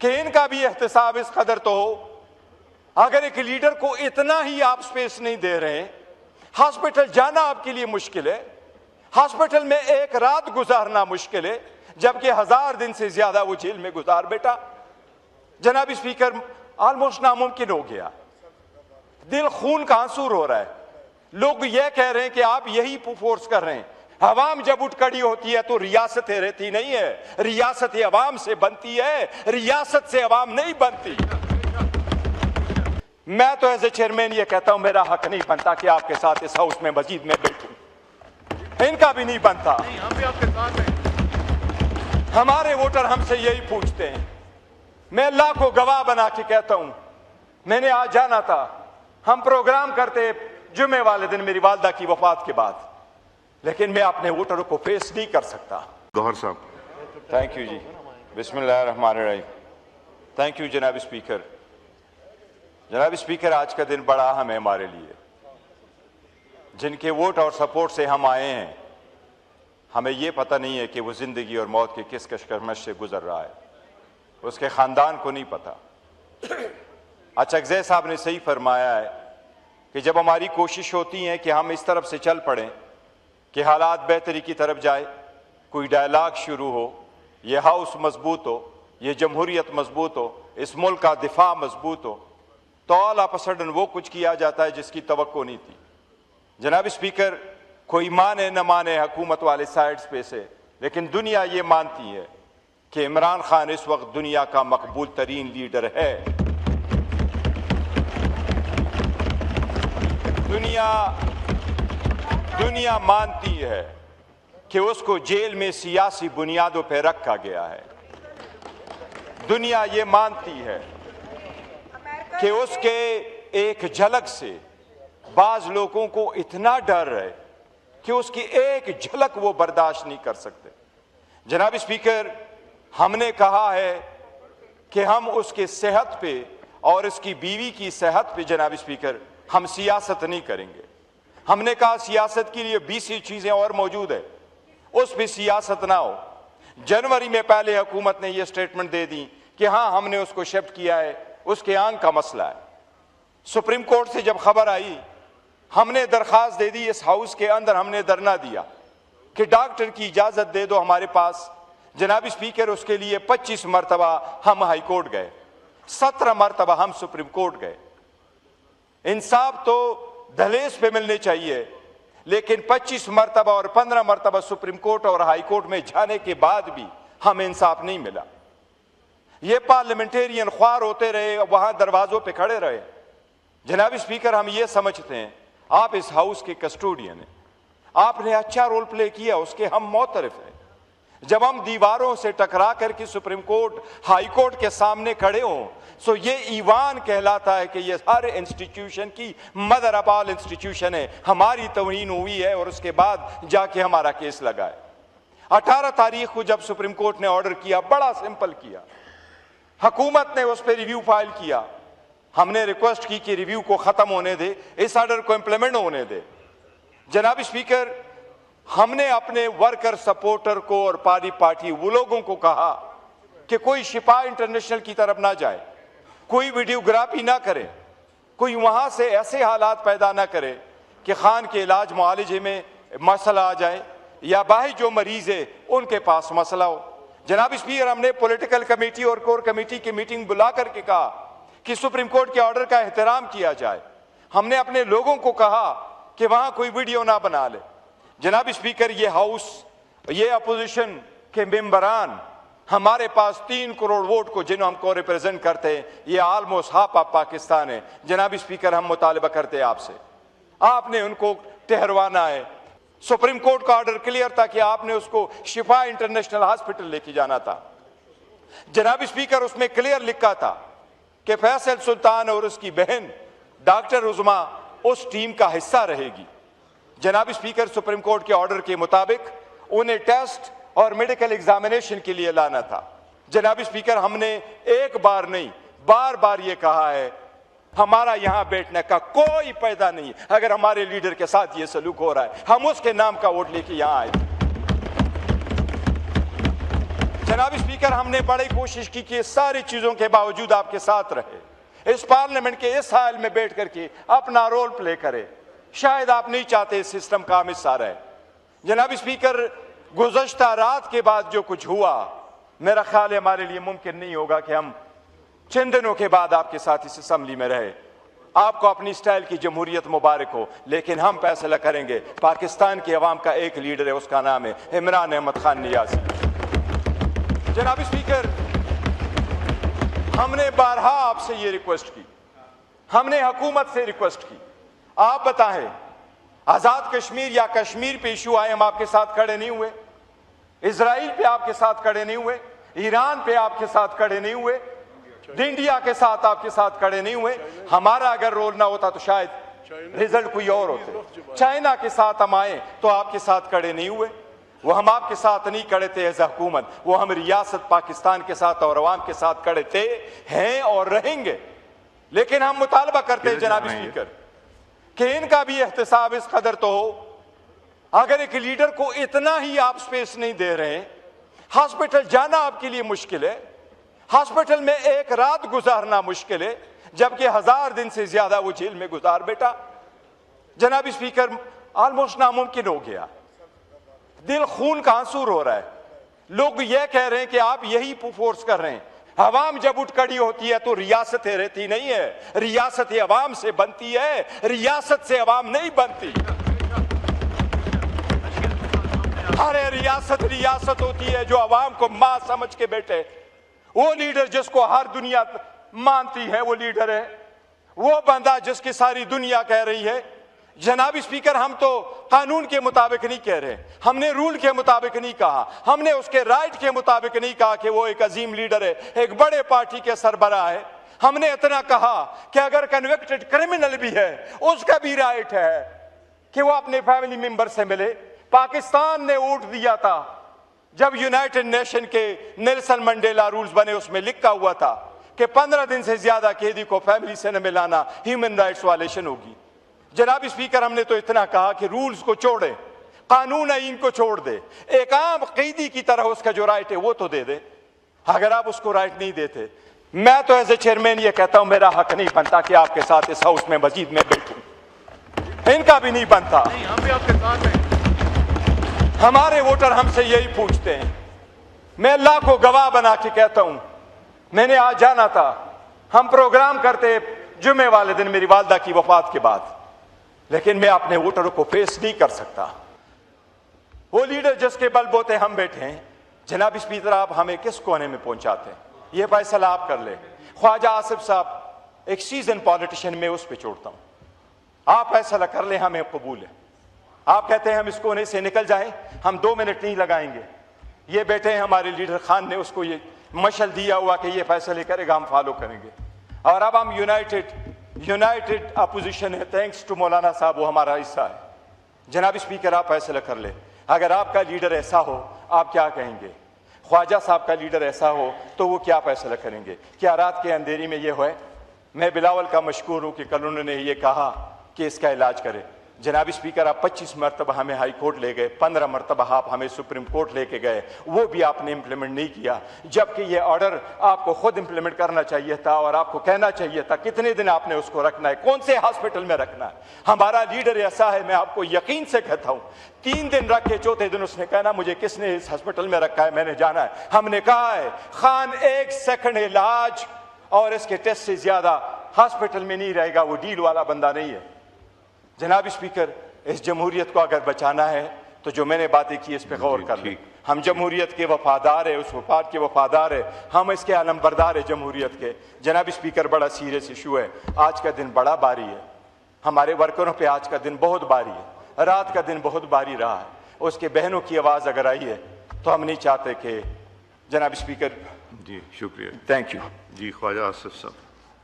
कि इनका भी एहतसाब इस कदर तो हो। अगर एक लीडर को इतना ही आप स्पेस नहीं दे रहे, हॉस्पिटल जाना आपके लिए मुश्किल है, हॉस्पिटल में एक रात गुजारना मुश्किल है, जबकि 1000 दिन से ज्यादा वो जेल में गुजार बैठा। जनाब स्पीकर, ऑलमोस्ट नामुमकिन हो गया। दिल खून का आंसू रो रहा है। लोग ये कह रहे हैं कि आप यही फोर्स कर रहे हैं। अवाम जब उठ खड़ी होती है तो रियासतें रहती नहीं है, रियासतें अवाम से बनती है, रियासत से अवाम नहीं बनती। मैं तो एज ए चेयरमैन ये कहता हूं, मेरा हक नहीं बनता कि आपके साथ इस हाउस में मस्जिद में बैठूं, इनका भी नहीं बनता। हम भी आपके साथ हैं। हमारे वोटर हमसे यही पूछते हैं। मैं अल्लाह को गवाह बना के कहता हूं, मैंने आज जाना था, हम प्रोग्राम करते जुमे वाले दिन मेरी वालदा की वफात के बाद, लेकिन मैं अपने वोटरों को फेस नहीं कर सकता। गौहर साहब। थैंक यू जी। बिस्मिल्लाहिर्रहमानिर्रहीम। थैंक यू जनाब स्पीकर। जनाब स्पीकर, आज का दिन बड़ा अहम है हमारे लिए। जिनके वोट और सपोर्ट से हम आए हैं, हमें यह पता नहीं है कि वो जिंदगी और मौत के किस कशमकश से गुजर रहा है, उसके खानदान को नहीं पता। अचकज़ई साहब ने सही फरमाया है कि जब हमारी कोशिश होती है कि हम इस तरफ से चल पड़ें कि हालात बेहतरी की तरफ जाए, कोई डायलॉग शुरू हो, ये हाउस मजबूत हो, ये जमहूरियत मजबूत हो, इस मुल्क का दिफा मजबूत हो, तो ऑल ऑफ अ सडन वो कुछ किया जाता है जिसकी तवक्को नहीं थी। जनाब स्पीकर, कोई माने न माने हुकूमत वाले साइड्स पे से, लेकिन दुनिया ये मानती है कि इमरान खान इस वक्त दुनिया का मकबूल तरीन लीडर है। दुनिया मानती है कि उसको जेल में सियासी बुनियादों पर रखा गया है। दुनिया ये मानती है कि उसके एक झलक से बाज लोगों को इतना डर है कि उसकी एक झलक वो बर्दाश्त नहीं कर सकते। जनाब स्पीकर, हमने कहा है कि हम उसके सेहत पे और उसकी बीवी की सेहत पे जनाब स्पीकर हम सियासत नहीं करेंगे। हमने कहा सियासत के लिए 20 चीजें और मौजूद है, उस पर सियासत ना हो। जनवरी में पहले हुकूमत ने यह स्टेटमेंट दे दी कि हाँ हमने उसको शिफ्ट किया है, उसके आंख का मसला है। सुप्रीम कोर्ट से जब खबर आई, हमने दरखास्त दे दी, इस हाउस के अंदर हमने धरना दिया कि डॉक्टर की इजाजत दे दो हमारे पास। जनाब स्पीकर, उसके लिए 25 मरतबा हम हाई कोर्ट गए, 17 मरतबा हम सुप्रीम कोर्ट गए। इंसाफ तो दहलीज पे मिलने चाहिए, लेकिन 25 मरतबा और 15 मरतबा सुप्रीम कोर्ट और हाई कोर्ट में जाने के बाद भी हमें इंसाफ नहीं मिला। ये पार्लियामेंटेरियन ख्वार होते रहे, वहां दरवाजों पे खड़े रहे। जनाब स्पीकर, हम ये समझते हैं आप इस हाउस के कस्टोडियन हैं, आपने अच्छा रोल प्ले किया, उसके हम मोतरफ हैं। जब हम दीवारों से टकरा करके सुप्रीम कोर्ट हाई कोर्ट के सामने खड़े हों, सो ये ईवान कहलाता है कि ये हर इंस्टीट्यूशन की मदर ऑफ ऑल इंस्टीट्यूशन है। हमारी तौहीन हुई है और उसके बाद जाके हमारा केस लगा है। 18 तारीख को जब सुप्रीम कोर्ट ने ऑर्डर किया, बड़ा सिंपल किया, हुकूमत ने उस पर रिव्यू फाइल किया। हमने रिक्वेस्ट की कि रिव्यू को खत्म होने दे, इस ऑर्डर को इंप्लीमेंट होने दे। जनाब स्पीकर, हमने अपने वर्कर सपोर्टर को और पार्टी वो लोगों को कहा कि कोई शिफा इंटरनेशनल की तरफ ना जाए, कोई वीडियोग्राफी ना करे, कोई वहां से ऐसे हालात पैदा ना करे कि खान के इलाज मुआलजे में मसला आ जाए या बाहर जो मरीज है उनके पास मसला हो। जनाब स्पीकर, हमने पॉलिटिकल कमेटी और कोर कमेटी की मीटिंग बुला करके कहा कि सुप्रीम कोर्ट के ऑर्डर का एहतराम किया जाए। हमने अपने लोगों को कहा कि वहां कोई वीडियो ना बना ले। जनाब स्पीकर, ये हाउस, ये अपोजिशन के मेंबरान, हमारे पास 3 करोड़ वोट को जिन्हें हमको रिप्रेजेंट करते हैं, ये ऑलमोस्ट हाफ ऑफ पाकिस्तान है। जनाब स्पीकर, हम मुतालबा करते हैं आपसे, आपने उनको ठहरवाना है। सुप्रीम कोर्ट का ऑर्डर क्लियर था कि आपने उसको शिफा इंटरनेशनल हॉस्पिटल लेके जाना था। जनाब स्पीकर, उसमें क्लियर लिखा था कि फैसल सुल्तान और उसकी बहन डॉक्टर उज़मा उस टीम का हिस्सा रहेगी। जनाब स्पीकर, सुप्रीम कोर्ट के ऑर्डर के मुताबिक उन्हें टेस्ट और मेडिकल एग्जामिनेशन के लिए लाना था। जनाब स्पीकर, हमने एक बार नहीं बार बार ये कहा है, हमारा यहां बैठने का कोई फायदा नहीं। अगर हमारे लीडर के साथ ये सलूक हो रहा है, हम उसके नाम का वोट लेके यहां आए। जनाब स्पीकर, हमने बड़ी कोशिश की कि सारी चीजों के बावजूद आपके साथ रहे, इस पार्लियामेंट के इस हाल में बैठ करके अपना रोल प्ले करे। शायद आप नहीं चाहते इस सिस्टम का हम हिस्सा रहे। जनाब स्पीकर, गुज़श्ता रात के बाद जो कुछ हुआ, मेरा ख्याल है हमारे लिए मुमकिन नहीं होगा कि हम चंद दिनों के बाद आपके साथ इस असम्बली में रहे। आपको अपनी स्टाइल की जमहूरियत मुबारक हो, लेकिन हम फैसला करेंगे। पाकिस्तान की अवाम का एक लीडर है, उसका नाम है इमरान अहमद खान नियाज़ी। जनाब स्पीकर, हमने बारहा आपसे ये रिक्वेस्ट की, हमने हुकूमत से रिक्वेस्ट की, आप बताएं, आजाद कश्मीर या कश्मीर पे इशू आए, हम आपके साथ खड़े नहीं हुए? इजराइल पे आपके साथ खड़े नहीं हुए? ईरान पे आपके साथ खड़े नहीं हुए? इंडिया के साथ आपके साथ खड़े नहीं हुए? हमारा अगर रोल ना होता तो शायद रिजल्ट कोई और होते। चाइना के साथ हम आए तो आपके साथ खड़े नहीं हुए। वो हम आपके साथ नहीं खड़े थे एज हुकूमत, वो हम रियासत पाकिस्तान के साथ और अवाम के साथ खड़े थे, हैं और रहेंगे। लेकिन हम मुतालबा करते हैं जनाब स्पीकर कि इनका भी एहतसाब इस कदर तो हो। अगर एक लीडर को इतना ही आप स्पेस नहीं दे रहे, हॉस्पिटल जाना आपके लिए मुश्किल है, हॉस्पिटल में एक रात गुजारना मुश्किल है, जबकि 1000 दिन से ज्यादा वो जेल में गुजार बैठा। जनाब स्पीकर, ऑलमोस्ट नामुमकिन हो गया, दिल खून का आंसू रो रहा है। लोग ये कह रहे हैं कि आप यही फोर्स कर रहे हैं। अवाम जब उठ खड़ी होती है तो रियासतें रहती नहीं है, रियासतें अवाम से बनती है, रियासत से अवाम नहीं बनती। अरे रियासत रियासत होती है जो अवाम को मां समझ के बैठे। वो लीडर जिसको हर दुनिया मानती है वो लीडर है, वो बंदा जिसकी सारी दुनिया कह रही है। जनाब स्पीकर, हम तो कानून के मुताबिक नहीं कह रहे, हमने रूल के मुताबिक नहीं कहा, हमने उसके राइट के मुताबिक नहीं कहा कि वो एक अजीम लीडर है, एक बड़े पार्टी के सरबराह है। हमने इतना कहा कि अगर कन्विक्टेड क्रिमिनल भी है, उसका भी राइट है कि वो अपने फैमिली मेंबर से मिले। पाकिस्तान ने वोट दिया था जब यूनाइटेड नेशन के नेल्सन मंडेला रूल्स बने, उसमें लिखा हुआ था कि 15 दिन से ज्यादा कैदी को फैमिली से न मिलाना ह्यूमन राइट्स वायलेशन होगी। जनाब स्पीकर, हमने तो इतना कहा कि रूल्स को छोड़े, कानून आईन को छोड़ दे, एक आम कैदी की तरह उसका जो राइट है वो तो दे दे। अगर आप उसको राइट नहीं देते, मैं तो एज ए चेयरमैन ये कहता हूं, मेरा हक नहीं बनता कि आपके साथ इस हाउस में मस्जिद में बैठूं, इनका भी नहीं बनता। नहीं, हम भी आपके साथ हैं। हमारे वोटर हमसे यही पूछते हैं। मैं अल्लाह को गवाह बना के कहता हूं, मैंने आज जाना था, हम प्रोग्राम करते जुमे वाले दिन मेरी वालदा की वफात के बाद, लेकिन मैं अपने वोटरों को फेस नहीं कर सकता। वो लीडर जिसके बलबूते हम बैठे हैं, जनाब स्पीकर, आप हमें किस कोने में पहुंचाते हैं, ये फैसला आप कर ले। ख्वाजा आसिफ साहब एक सीजन पॉलिटिशियन में उस पर छोड़ता हूं, आप फैसला कर ले, हमें कबूल है। आप कहते हैं हम इस कोने से निकल जाएं, हम 2 मिनट नहीं लगाएंगे। ये बैठे हैं हमारे लीडर खान ने उसको ये मशल दिया हुआ कि ये फैसले करेगा, हम फॉलो करेंगे। और अब हम यूनाइटेड अपोजिशन है, थैंक्स टू मौलाना साहब, वो हमारा हिस्सा है। जनाब स्पीकर, आप फैसला कर ले, अगर आपका लीडर ऐसा हो आप क्या कहेंगे? ख्वाजा साहब का लीडर ऐसा हो तो वो क्या फैसला करेंगे? क्या रात के अंधेरी में ये हो? मैं बिलावल का मशकूर हूं कि कल उन्होंने ये कहा कि इसका इलाज करें। जनाब स्पीकर, आप 25 मरतबा हमें हाई कोर्ट ले गए, 15 मरतबा आप हमें सुप्रीम कोर्ट लेके गए, वो भी आपने इंप्लीमेंट नहीं किया, जबकि ये ऑर्डर आपको खुद इंप्लीमेंट करना चाहिए था और आपको कहना चाहिए था कितने दिन आपने उसको रखना है, कौन से हॉस्पिटल में रखना है। हमारा लीडर ऐसा है, मैं आपको यकीन से कहता हूं, 3 दिन रखे, चौथे दिन उसने कहना मुझे किसने इस हॉस्पिटल में रखा है, मैंने जाना है। हमने कहा है खान 1 सेकंड इलाज और इसके टेस्ट से ज्यादा हॉस्पिटल में नहीं रहेगा, वो डील वाला बंदा नहीं है। जनाब स्पीकर, इस जमहूरियत को अगर बचाना है तो जो मैंने बातें की इस पे गौर कर लें। हम जमहूरियत के वफादार है, उस वफाद के वफादार है, हम इसके आलमबरदार है जमहूरियत के। जनाब स्पीकर, बड़ा सीरियस इशू है, आज का दिन बड़ा भारी है, हमारे वर्करों पे आज का दिन बहुत भारी है, रात का दिन बहुत भारी रहा है। उसके बहनों की आवाज़ अगर आई है तो हम नहीं चाहते कि जनाब स्पीकर। जी शुक्रिया, थैंक यू। जी ख्वाजा आसिफ साहब।